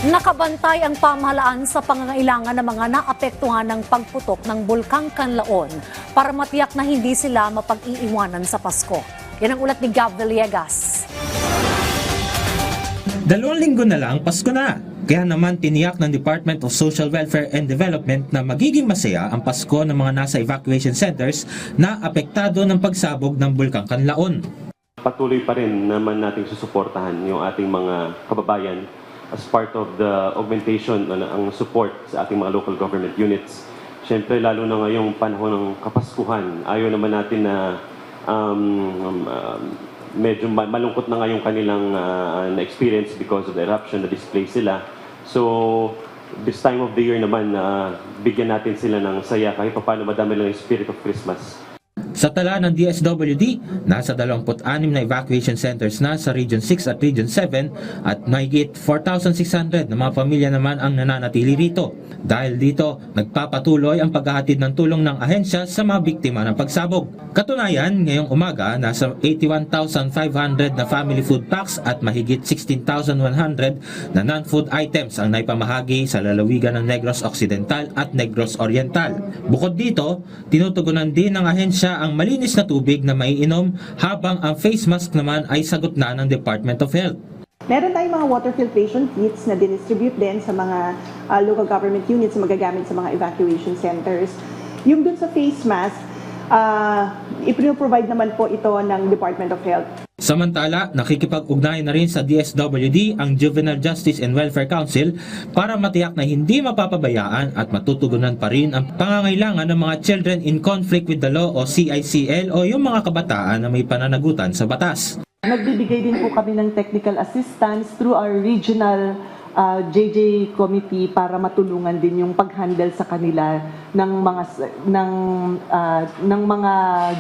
Nakabantay ang pamahalaan sa pangangailangan ng mga naapektuhan ng pagputok ng Bulkang Kanlaon para matiyak na hindi sila mapag-iiwanan sa Pasko. Yan ang ulat ni Gab Villegas. 2 linggo na lang, Pasko na. Kaya naman tiniyak ng Department of Social Welfare and Development na magiging masaya ang Pasko ng mga nasa evacuation centers na apektado ng pagsabog ng Bulkang Kanlaon. Patuloy pa rin naman nating susuportahan yung ating mga kababayan as part of the augmentation ang support sa ating mga local government units. Siyempre, lalo na ngayong panahon ng Kapaskuhan, ayaw naman natin na medyo malungkot na ngayong kanilang na-experience because of the eruption na display sila. So, this time of the year naman, bigyan natin sila ng saya kahit paano madami lang yung spirit of Christmas. Sa tala ng DSWD, nasa 26 na evacuation centers na sa Region 6 at Region 7 at mahigit 4,600 na mga pamilya naman ang nananatili rito. Dahil dito, nagpapatuloy ang paghahatid ng tulong ng ahensya sa mga biktima ng pagsabog. Katunayan, ngayong umaga, nasa 81,500 na family food packs at mahigit 16,100 na non-food items ang naipamahagi sa lalawigan ng Negros Occidental at Negros Oriental. Bukod dito, tinutugunan din ng ahensya ang malinis na tubig na maiinom habang ang face mask naman ay sagot na ng Department of Health. Meron tayong mga water filtration kits na dinistribute din sa mga local government units na magagamit sa mga evacuation centers. Yung dun sa face mask, ipino-provide naman po ito ng Department of Health. Samantala, nakikipag-ugnayan na rin sa DSWD ang Juvenile Justice and Welfare Council para matiyak na hindi mapapabayaan at matutugunan pa rin ang pangangailangan ng mga Children in Conflict with the Law o CICL o yung mga kabataan na may pananagutan sa batas. Nagbibigay din po kami ng technical assistance through our regional JJ committee para matulungan din yung pag-handle sa kanila ng mga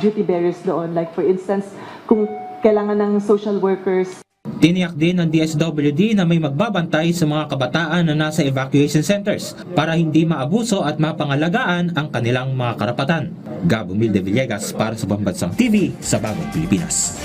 duty bearers doon. Like for instance, kung kailangan ng social workers. Tiniyak din ng DSWD na may magbabantay sa mga kabataan na nasa evacuation centers para hindi maabuso at mapangalagaan ang kanilang mga karapatan. Gab Humilde Villegas para sa Pambansang TV sa Bagong Pilipinas.